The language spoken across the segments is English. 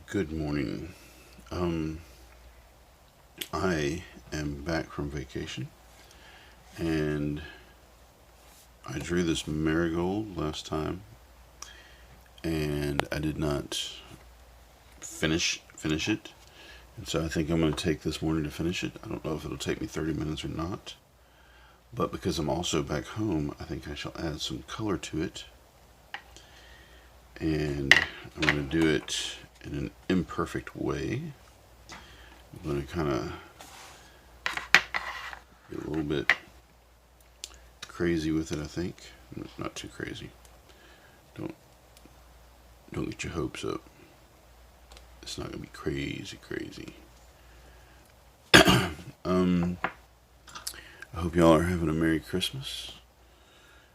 Good morning. I am back from vacation and I drew this marigold last time and I did not finish it. And so I think I'm going to take this morning to finish it. I don't know if it'll take me 30 minutes or not. But because I'm also back home, I think I shall add some color to it. And I'm going to do it in an imperfect way. I'm going to kind of get a little bit crazy with it, I think. Not too crazy. Don't get your hopes up. It's not going to be crazy. I hope y'all are having a Merry Christmas.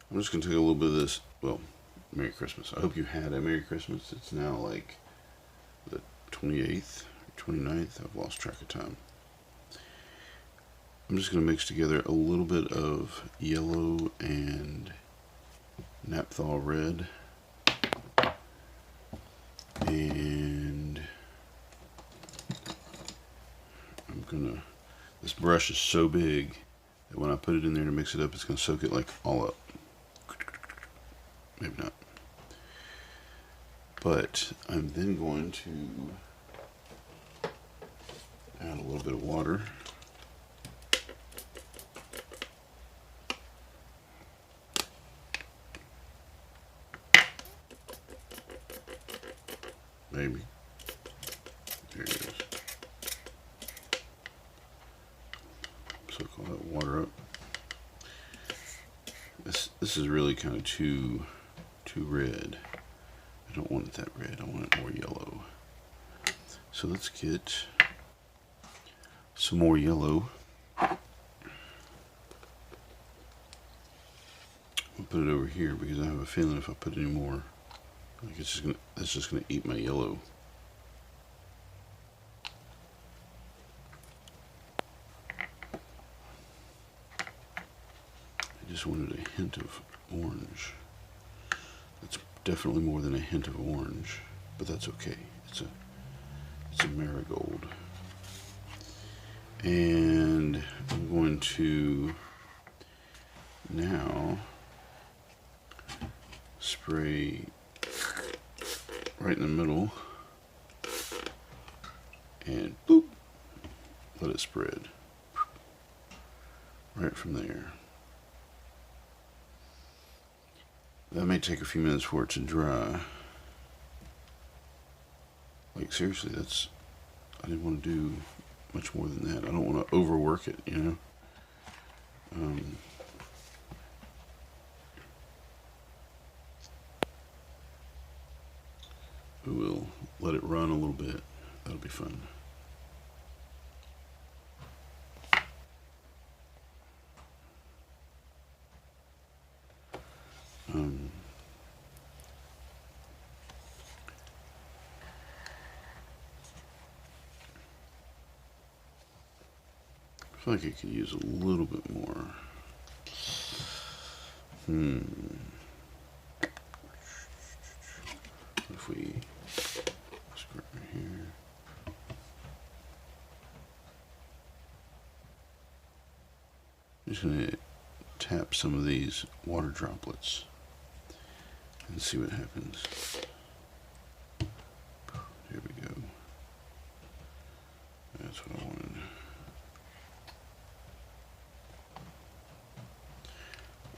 I'm just going to take a little bit of this. Well, Merry Christmas. I hope you had a Merry Christmas. It's now like the 28th or 29th. I've lost track of time. I'm just going to mix together a little bit of yellow and naphthol red. And I'm going to... This brush is so big that when I put it in there to mix it up, it's going to soak it like all up. Maybe not. But I'm then going to add a little bit of water. Maybe. There it is. Soak all that water up. This is really kind of too red. I don't want it that red. I want it more yellow. So let's get some more yellow. I'll put it over here because I have a feeling if I put any more, like it's just gonna eat my yellow. I just wanted a hint of orange. It's definitely more than a hint of orange, but that's okay. It's a marigold. And I'm going to now spray right in the middle and boop, let it spread right from there. That may take a few minutes for it to dry. Like seriously, I didn't want to do much more than that. I don't want to overwork it, you know. We'll let it run a little bit. That'll be fun. I feel like I could use a little bit more. If we squirt right here. I'm just going to tap some of these water droplets and see what happens. Here we go. That's what I wanted.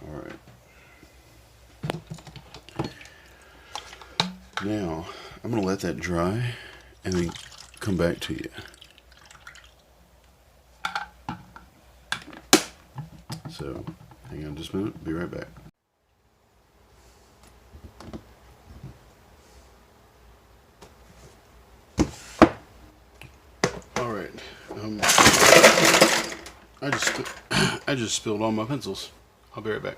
Alright. Now, I'm going to let that dry and then come back to you. So, hang on just a minute. Be right back. Alright. I just spilled all my pencils. I'll be right back.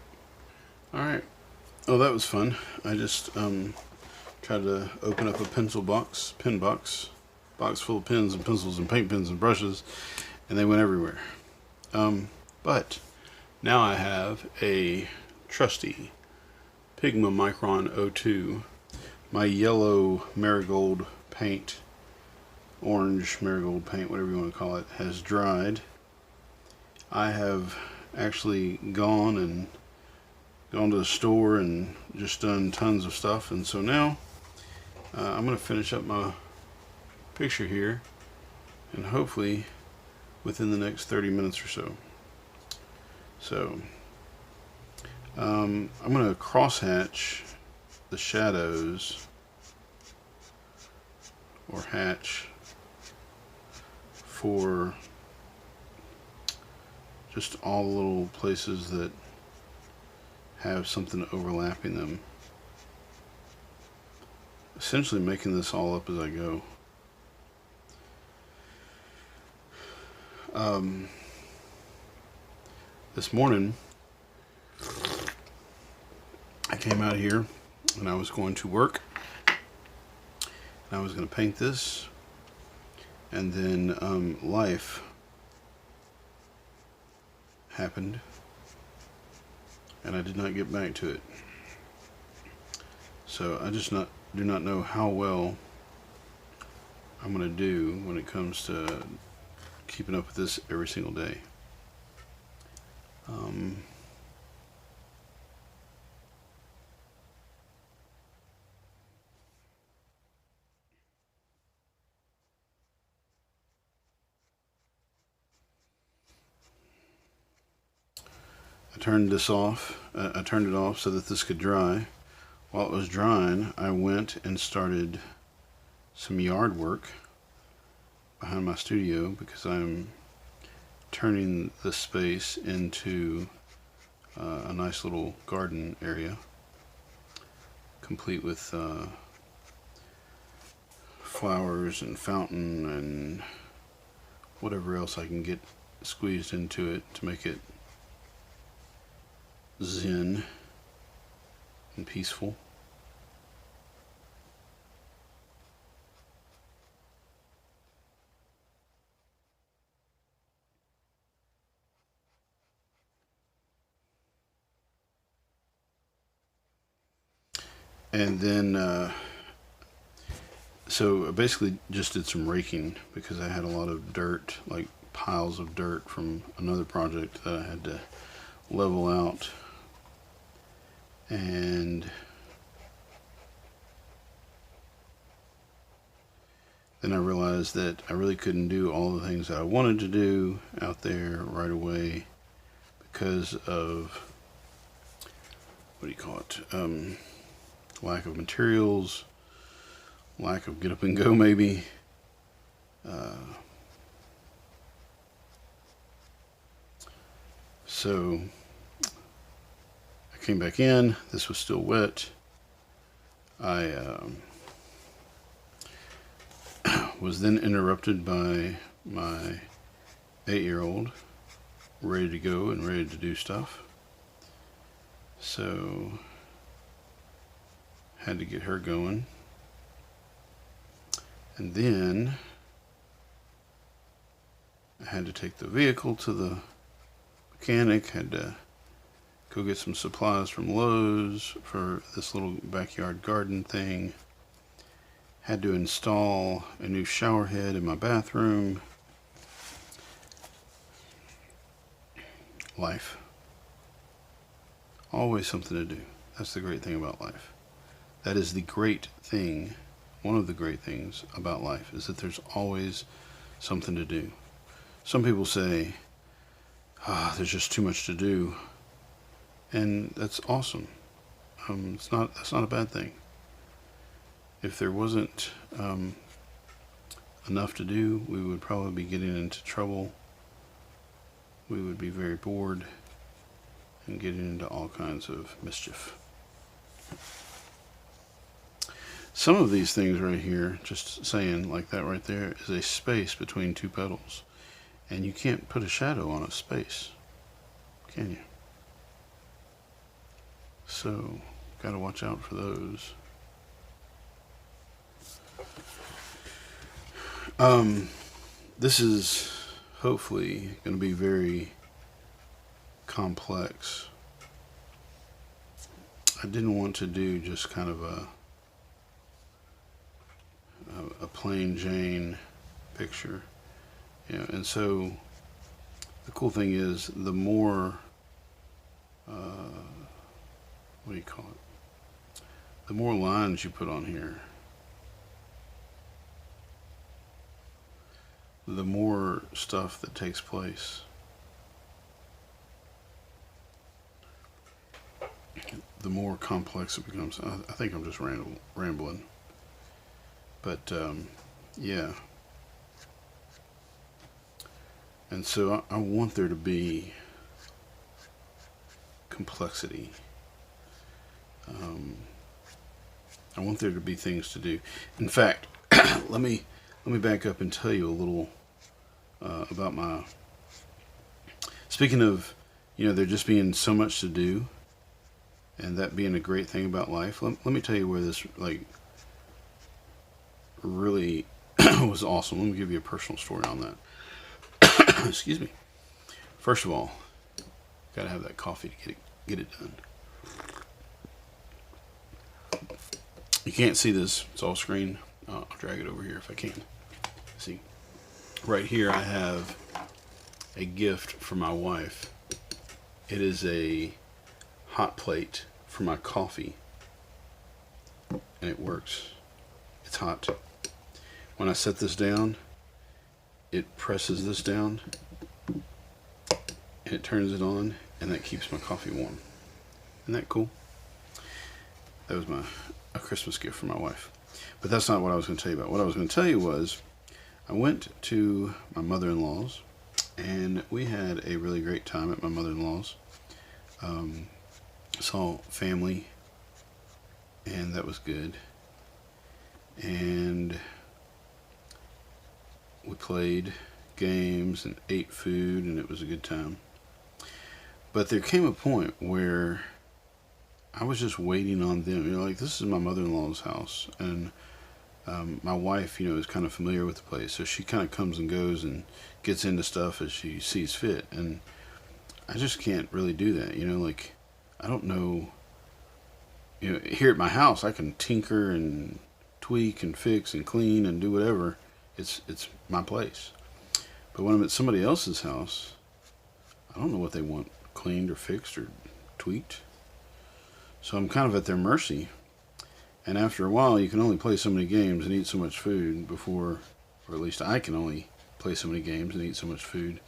Alright. Oh, that was fun. I just tried to open up a pen box full of pens and pencils and paint pens and brushes, and they went everywhere. But now I have a trusty Pigma Micron 02, my yellow marigold paint, orange marigold paint, whatever you want to call it, has dried. I have actually gone to the store and just done tons of stuff, and so now I'm going to finish up my picture here, and hopefully within the next 30 minutes or so. So I'm going to crosshatch the shadows, or hatch, for just all the little places that have something overlapping them. Essentially making this all up as I go. This morning I came out here and I was going to work, and I was going to paint this, and then life happened and I did not get back to it. So I just do not know how well I'm going to do when it comes to keeping up with this every single day. I turned it off so that this could dry. While it was drying, I went and started some yard work behind my studio, because I'm turning the space into a nice little garden area, complete with flowers and fountain and whatever else I can get squeezed into it to make it zen and peaceful. And then so I basically just did some raking, because I had a lot of dirt, like piles of dirt from another project that I had to level out. And then I realized that I really couldn't do all the things that I wanted to do out there right away because of, what do you call it, lack of materials, lack of get up and go maybe. So I came back in, this was still wet. I was then interrupted by my 8-year-old, ready to go and ready to do stuff. So had to get her going. And then I had to take the vehicle to the mechanic, had to go get some supplies from Lowe's for this little backyard garden thing. Had to install a new shower head in my bathroom. Life. Always something to do. That's the great thing about life. That is the great thing, one of the great things about life, is that there's always something to do. Some people say, there's just too much to do. And that's awesome. That's not a bad thing. If there wasn't enough to do, we would probably be getting into trouble. We would be very bored and getting into all kinds of mischief. Some of these things right here, just saying, like that right there, is a space between two petals. And you can't put a shadow on a space, can you? So, gotta watch out for those. This is hopefully going to be very complex. I didn't want to do just kind of a plain Jane picture. You know, and so the cool thing is the more, what do you call it? The more lines you put on here, the more stuff that takes place. The more complex it becomes. I think I'm just rambling. But, yeah. And so I want there to be complexity. I want there to be things to do. In fact, let me back up and tell you a little about my. Speaking of, you know, there just being so much to do, and that being a great thing about life. Let me tell you where this like really was awesome. Let me give you a personal story on that. Excuse me. First of all, gotta have that coffee to get it done. You can't see this; it's all screen. I'll drag it over here if I can. See, right here I have a gift for my wife. It is a hot plate for my coffee, and it works. It's hot. When I set this down, it presses this down, and it turns it on, and that keeps my coffee warm. Isn't that cool? That was a Christmas gift for my wife. But that's not what I was going to tell you about. What I was going to tell you was I went to my mother-in-law's, and we had a really great time at my mother-in-law's. Saw family, and that was good. And we played games and ate food, and it was a good time. But there came a point where I was just waiting on them. You know, like, this is my mother-in-law's house, and my wife, you know, is kind of familiar with the place, so she kind of comes and goes and gets into stuff as she sees fit, and I just can't really do that. You know, like, I don't know. You know, here at my house, I can tinker and tweak and fix and clean and do whatever. It's my place. But when I'm at somebody else's house, I don't know what they want cleaned or fixed or tweaked. So I'm kind of at their mercy. And after a while, you can only play so many games and eat so much food before, or at least I can only play so many games and eat so much food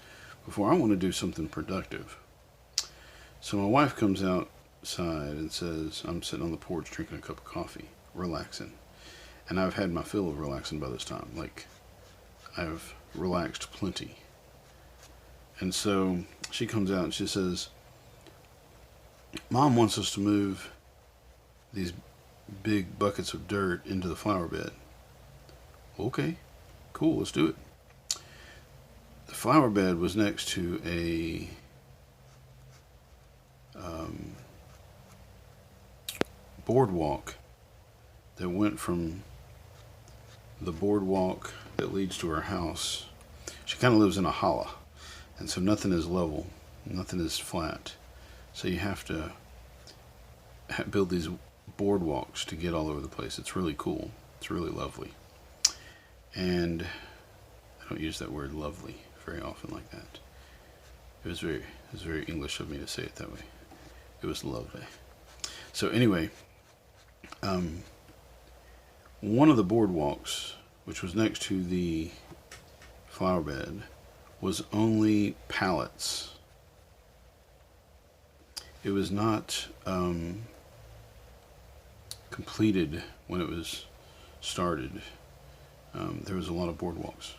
before I want to do something productive. So my wife comes outside and says, I'm sitting on the porch drinking a cup of coffee, relaxing. And I've had my fill of relaxing by this time. Like, I've relaxed plenty. And so she comes out and she says, Mom wants us to move these big buckets of dirt into the flower bed. Okay, cool, let's do it. The flower bed was next to a boardwalk that went from the boardwalk that leads to her house. She kind of lives in a hollow, and so nothing is level, nothing is flat. So you have to build these boardwalks to get all over the place. It's really cool. It's really lovely. And I don't use that word lovely very often like that. It was very English of me to say it that way. It was lovely. So anyway, one of the boardwalks, which was next to the flower bed, was only pallets. It was not completed when it was started. There was a lot of boardwalks,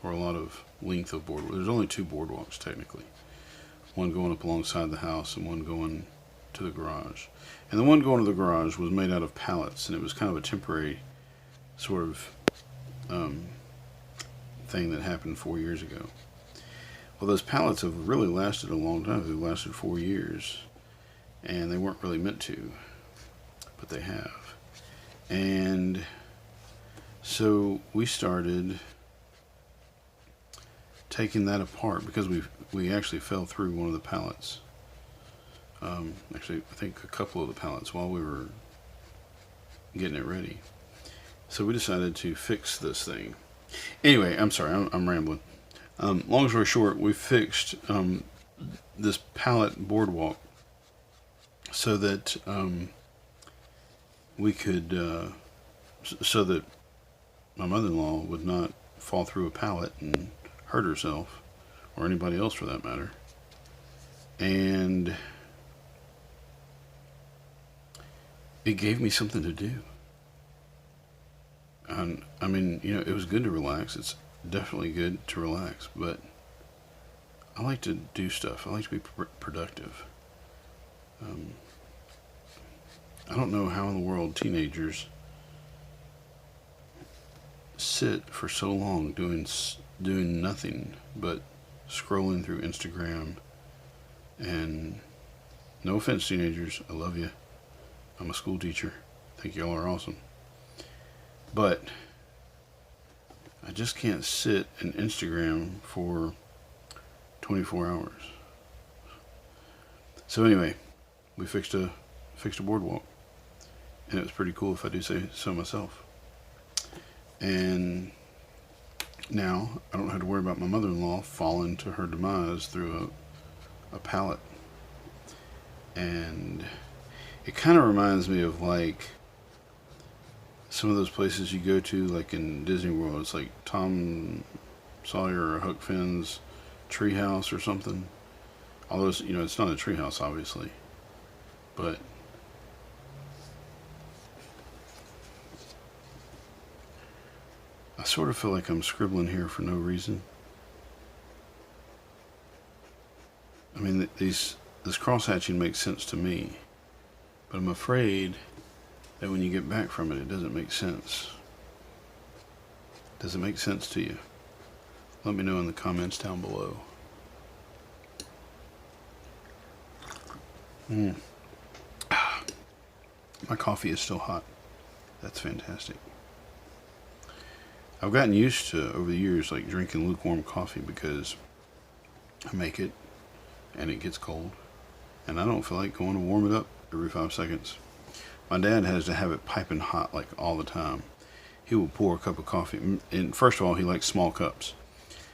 or a lot of length of boardwalks. There's only two boardwalks technically. One going up alongside the house and one going to the garage. And the one going to the garage was made out of pallets, and it was kind of a temporary sort of thing that happened 4 years ago. Well, those pallets have really lasted a long time. They've lasted 4 years, and they weren't really meant to, but they have. And so we started taking that apart because we actually fell through one of the pallets. Actually, I think a couple of the pallets while we were getting it ready. So we decided to fix this thing. Anyway, I'm sorry, I'm rambling. Long story short, we fixed this pallet boardwalk so that we could, so that my mother-in-law would not fall through a pallet and hurt herself, or anybody else for that matter. And it gave me something to do. And I mean, it was good to relax. It's definitely good to relax, but I like to do stuff. I like to be productive. I don't know how in the world teenagers sit for so long doing nothing but scrolling through Instagram. And no offense, teenagers, I love you. I'm a school teacher. I think y'all are awesome. But I just can't sit in Instagram for 24 hours. So anyway, we fixed a boardwalk, and it was pretty cool, if I do say so myself. And now I don't have to worry about my mother-in-law falling to her demise through a pallet. And it kind of reminds me of like some of those places you go to, like in Disney World. It's like Tom Sawyer or Huck Finn's treehouse or something. Although it's not a treehouse, obviously, but I sort of feel like I'm scribbling here for no reason. I mean, this cross-hatching makes sense to me, but I'm afraid that when you get back from it, it doesn't make sense. Does it make sense to you? Let me know in the comments down below. My coffee is still hot. That's fantastic. I've gotten used to, over the years, like drinking lukewarm coffee because I make it and it gets cold, and I don't feel like going to warm it up every 5 seconds. My dad has to have it piping hot like all the time. He will pour a cup of coffee, and first of all, he likes small cups.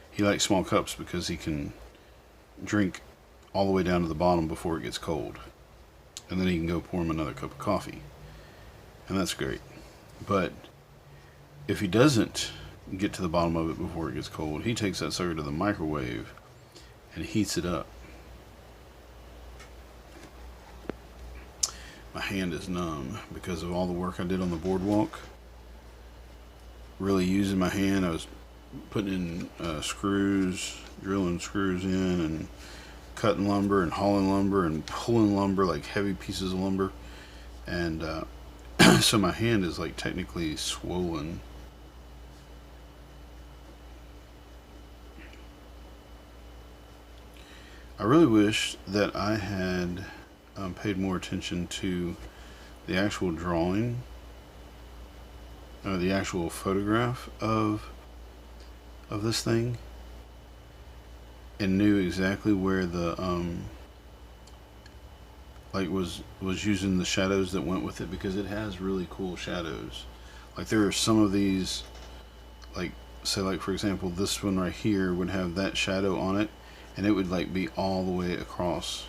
He likes small cups because he can drink all the way down to the bottom before it gets cold, and then he can go pour him another cup of coffee, and that's great. But if he doesn't get to the bottom of it before it gets cold, he takes that sucker to the microwave and heats it up. My hand is numb because of all the work I did on the boardwalk. Really using my hand. I was putting in screws, drilling screws in, and cutting lumber and hauling lumber and pulling lumber, like heavy pieces of lumber. And so my hand is like technically swollen. I really wish that I had paid more attention to the actual drawing, the actual photograph of this thing, and knew exactly where the was using the shadows that went with it, because it has really cool shadows. Like there are some of these, like say like for example this one right here would have that shadow on it, and it would like be all the way across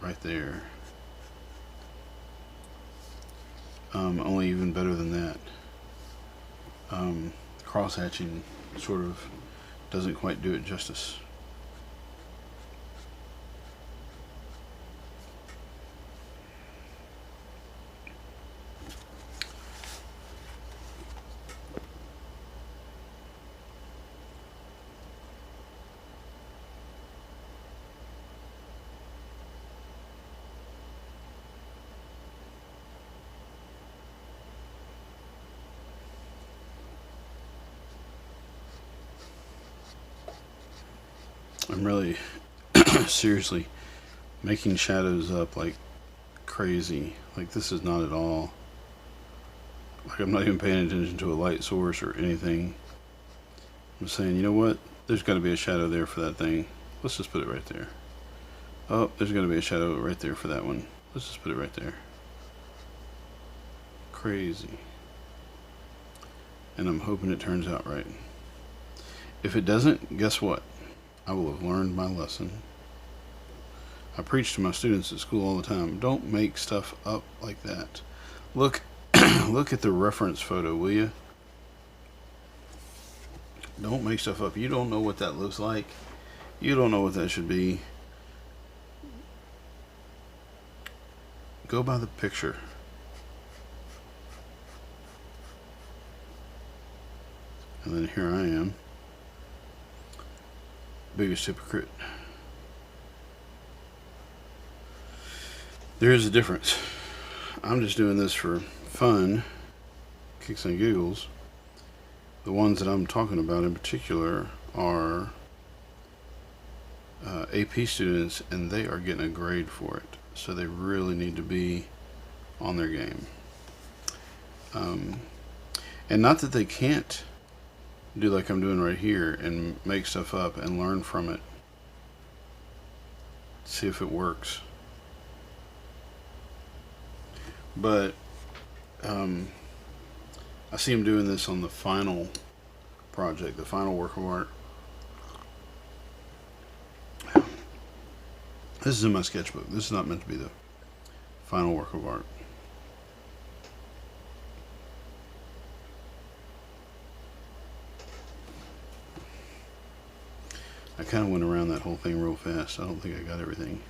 right there. Only even better than that. Cross-hatching sort of doesn't quite do it justice. I'm really seriously making shadows up like crazy. Like this is not at all, like I'm not even paying attention to a light source or anything. I'm saying, you know what, there's got to be a shadow there for that thing. Let's just put it right there. Oh, there's got to be a shadow right there for that one. Let's just put it right there. Crazy. and I'm hoping it turns out right. If it doesn't, guess what? I will have learned my lesson. I preach to my students at school all the time. Don't make stuff up like that. Look, look at the reference photo, will you? Don't make stuff up. You don't know what that looks like. You don't know what that should be. Go by the picture. And then here I am. Biggest hypocrite. There is a difference. I'm just doing this for fun, kicks and giggles. The ones that I'm talking about in particular are AP students, and they are getting a grade for it. So they really need to be on their game. And not that they can't do like I'm doing right here and make stuff up and learn from it. See if it works. But I see him doing this on the final project, the final work of art. This is in my sketchbook. This is not meant to be the final work of art. I kind of went around that whole thing real fast. I don't think I got everything.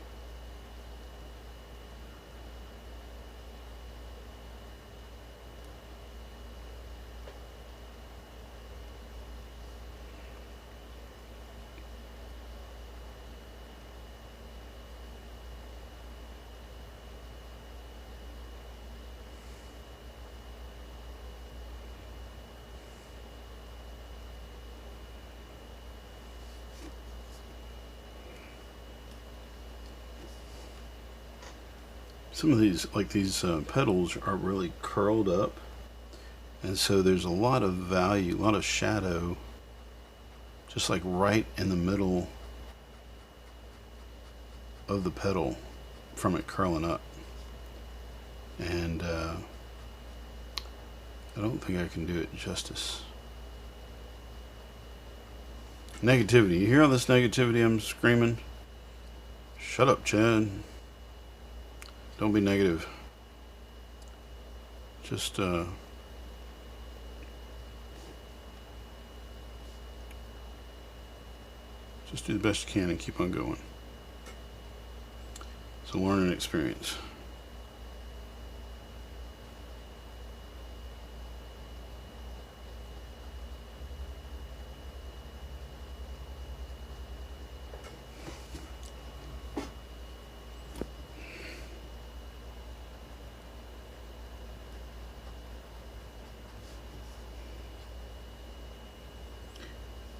Some of these, like these petals, are really curled up, and so there's a lot of value, a lot of shadow, just like right in the middle of the petal from it curling up. And I don't think I can do it justice. Negativity. You hear all this negativity I'm screaming? Shut up, Chad. Don't be negative. Just do the best you can and keep on going. It's a learning experience.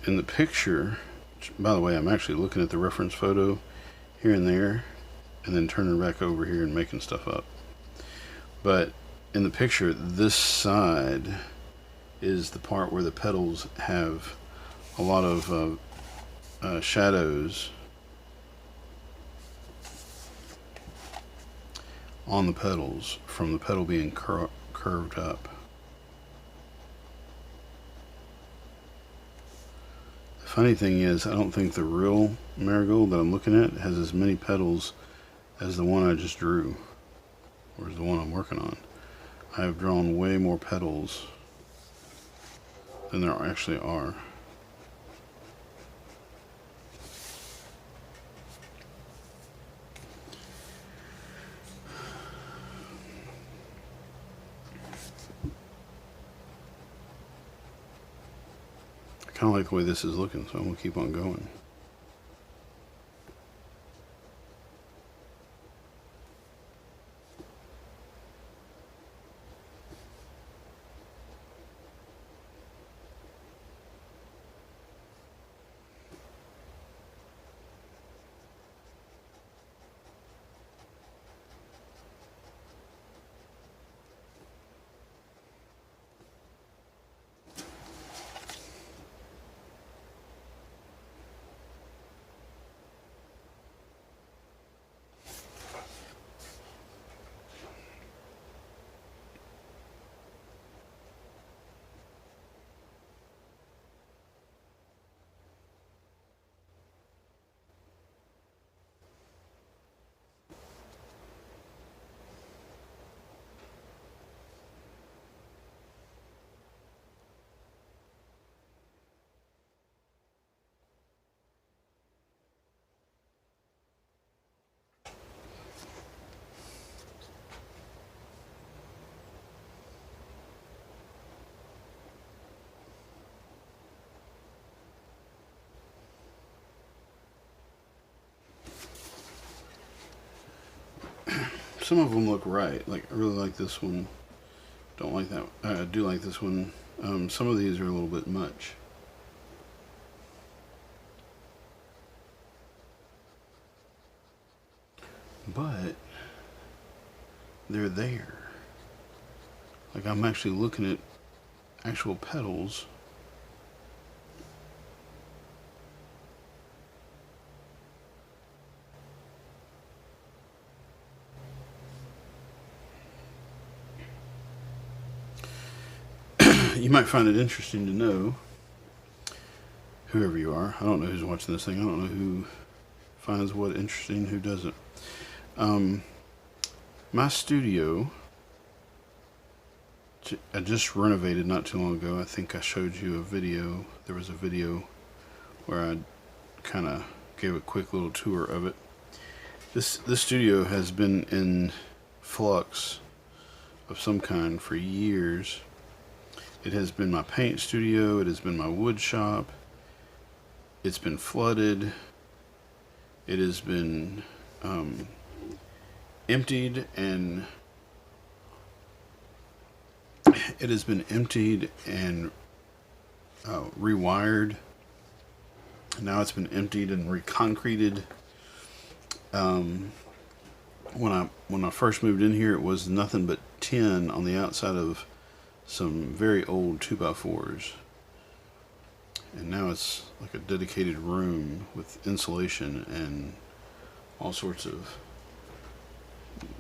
In the picture, by the way, I'm actually looking at the reference photo here and there, and then turning back over here and making stuff up. But in the picture, this side is the part where the petals have a lot of shadows on the petals from the petal being curved up. Funny thing is, I don't think the real marigold that I'm looking at has as many petals as the one I just drew, or as the one I'm working on. I have drawn way more petals than there actually are. I kind of like the way this is looking, so I'm going to keep on going. some of them look right. Like, I really like this one. Don't like that. I do like this one. Some of these are a little bit much. But they're there. Like, I'm actually looking at actual petals. You might find it interesting to know, whoever you are. I don't know who's watching this thing. I don't know who finds what interesting, who doesn't. My studio, I just renovated not too long ago. I think I showed you a video. There was a video where I kind of gave a quick little tour of it. This studio has been in flux of some kind for years. It has been my paint studio. It has been my wood shop. It's been flooded. It has been emptied and rewired. Now it's been emptied and reconcreted. When I first moved in here, it was nothing but tin on the outside of some very old 2x4s, and now it's like a dedicated room with insulation and all sorts of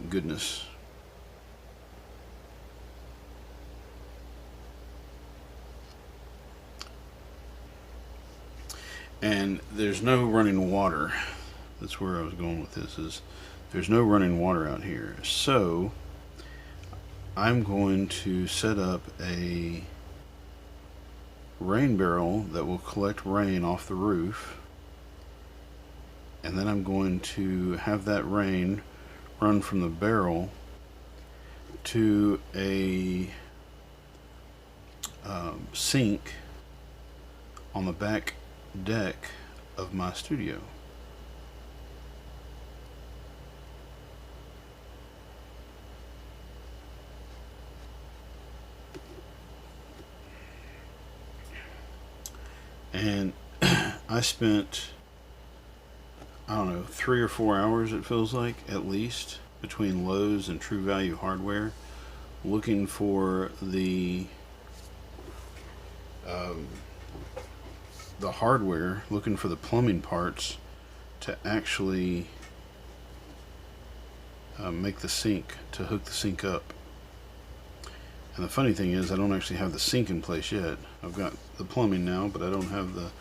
goodness. And there's no running water. That's where I was going with this, is there's no running water out here. So I'm going to set up a rain barrel that will collect rain off the roof, and then I'm going to have that rain run from the barrel to a sink on the back deck of my studio. And I spent, I don't know, 3 or 4 hours, it feels like, at least, between Lowe's and True Value Hardware, looking for the hardware, looking for the plumbing parts to actually make the sink, to hook the sink up. And the funny thing is, I don't actually have the sink in place yet. I've got the plumbing now, but I don't have the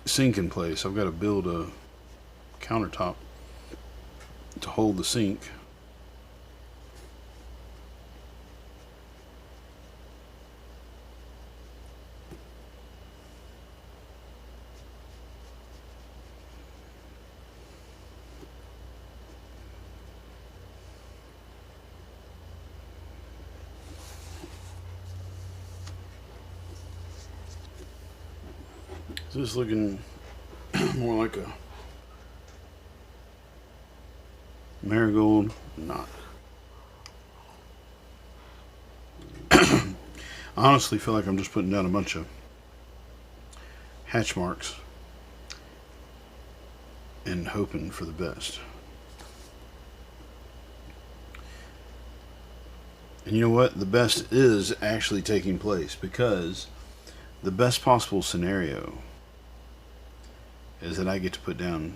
sink in place. I've got to build a countertop to hold the sink. This is looking more like a marigold knot. I honestly feel like I'm just putting down a bunch of hatch marks and hoping for the best. And you know what? The best is actually taking place, because the best possible scenario is that I get to put down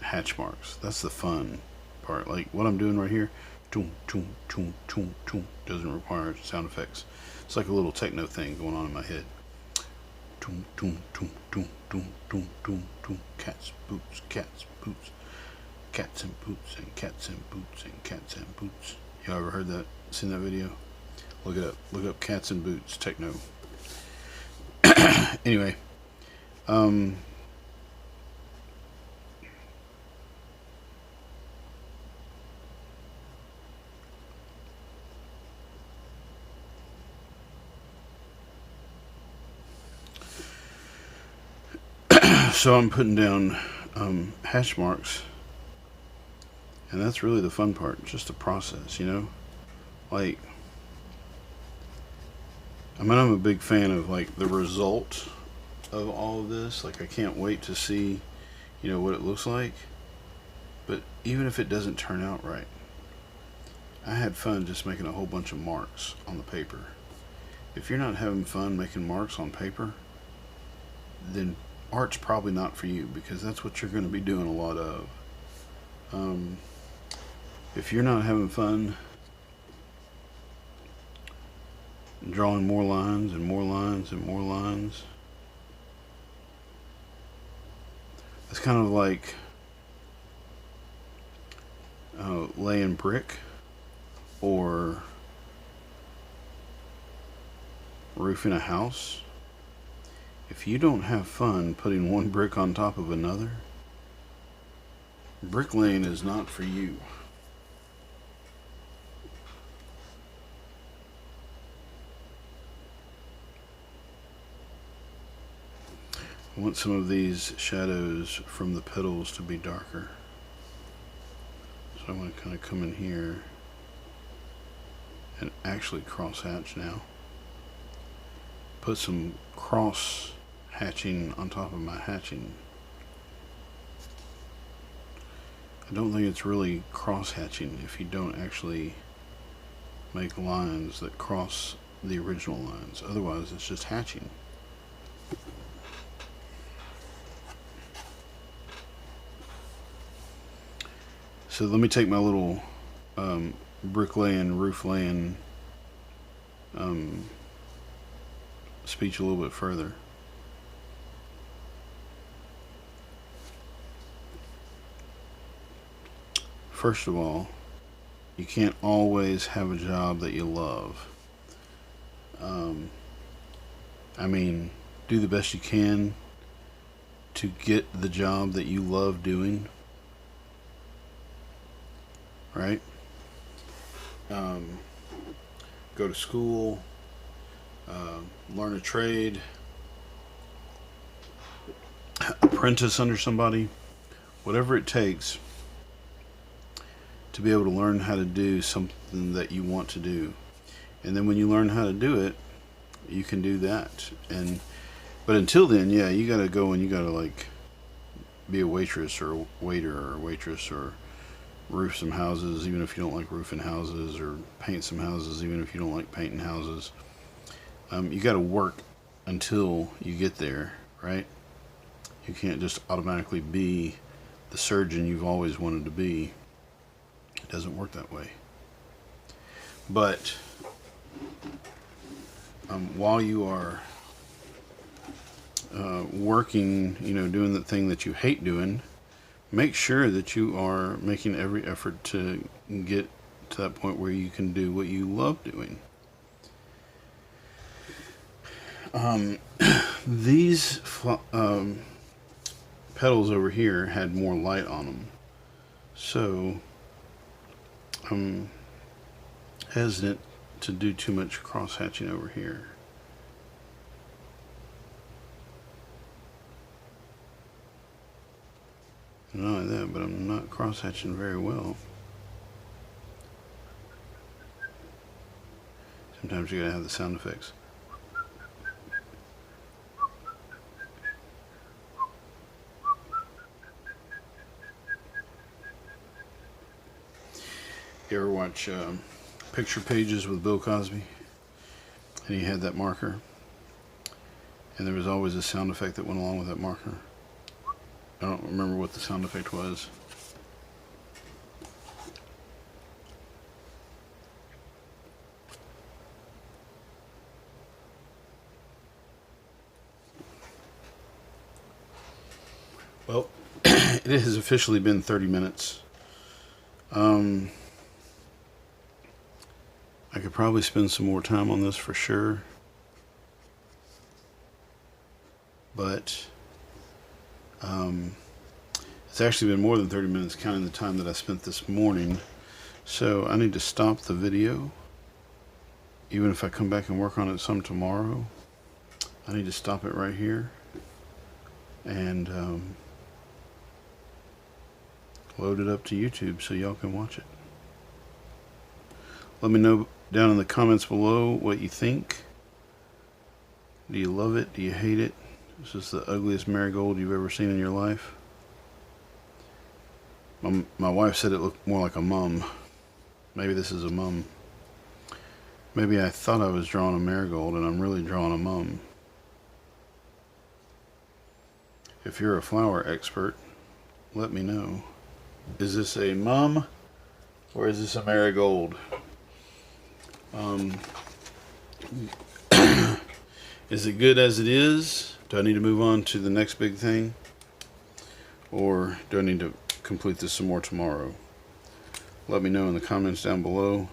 hatch marks. That's the fun part. Like what I'm doing right here, toom, toom, toom, toom, toom, doesn't require sound effects. It's like a little techno thing going on in my head. Toom, toom, toom, toom, toom, toom, toom, toom. Cats, boots, cats, boots. Cats and boots and cats and boots and cats and boots. You ever heard that? Seen that video? Look it up. Look up cats and boots, techno. Anyway, so I'm putting down hatch marks And that's really the fun part, just the process, you know? Like, I mean, I'm a big fan of like the result of all of this. Like, I can't wait to see, you know, what it looks like. But even if it doesn't turn out right, I had fun just making a whole bunch of marks on the paper. If you're not having fun making marks on paper, then art's probably not for you, because that's what you're going to be doing a lot of. If you're not having fun drawing more lines and more lines and more lines, it's kind of like laying brick or roofing a house. If you don't have fun putting one brick on top of another, bricklaying is not for you. I want some of these shadows from the petals to be darker. So I'm going to kind of come in here and actually cross hatch now. Put some cross hatching on top of my hatching. I don't think it's really cross hatching if you don't actually make lines that cross the original lines. Otherwise, it's just hatching. So let me take my little bricklaying, roof laying speech a little bit further. First of all, you can't always have a job that you love. I mean, do the best you can to get the job that you love doing, right? Go to school, learn a trade, apprentice under somebody, whatever it takes to be able to learn how to do something that you want to do. And then when you learn how to do it, you can do that. But until then, yeah, you gotta go and you gotta like be a waitress or a waiter or a waitress, or roof some houses even if you don't like roofing houses, or paint some houses even if you don't like painting houses. You gotta work until you get there, right? You can't just automatically be the surgeon you've always wanted to be. It doesn't work that way. But while you are working, you know, doing the thing that you hate doing, make sure that you are making every effort to get to that point where you can do what you love doing. These petals over here had more light on them, so I'm hesitant to do too much cross hatching over here. Not only that, but I'm not cross hatching very well. Sometimes you gotta have the sound effects. You ever watch Picture Pages with Bill Cosby? And he had that marker, and there was always a sound effect that went along with that marker. I don't remember what the sound effect was. Well, it has officially been 30 minutes. I could probably spend some more time on this for sure, but it's actually been more than 30 minutes counting the time that I spent this morning. So I need to stop the video. Even if I come back and work on it some tomorrow, I need to stop it right here and load it up to YouTube so y'all can watch it. Let me know down in the comments below what you think. Do you love it? Do you hate it? Is this the ugliest marigold you've ever seen in your life? My wife said it looked more like a mum. Maybe this is a mum. Maybe I thought I was drawing a marigold and I'm really drawing a mum. If you're a flower expert, let me know. Is this a mum or is this a marigold? Is it good as it is? Do I need to move on to the next big thing? Or do I need to complete this some more tomorrow? Let me know in the comments down below.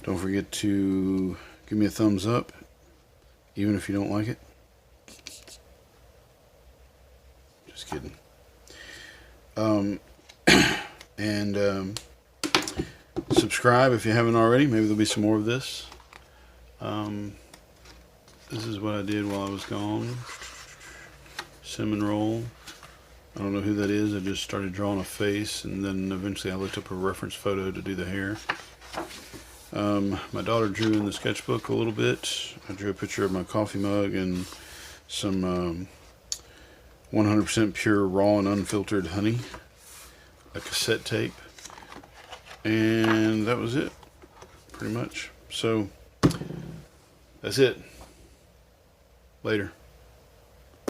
Don't forget to give me a thumbs up, even if you don't like it. Just kidding. And subscribe if you haven't already. Maybe there'll be some more of this. This is what I did while I was gone. Cinnamon roll. I don't know who that is. I just started drawing a face, and then eventually I looked up a reference photo to do the hair. My daughter drew in the sketchbook a little bit. I drew a picture of my coffee mug and some 100% pure raw and unfiltered honey, a cassette tape, and that was it, pretty much. So that's it. Later.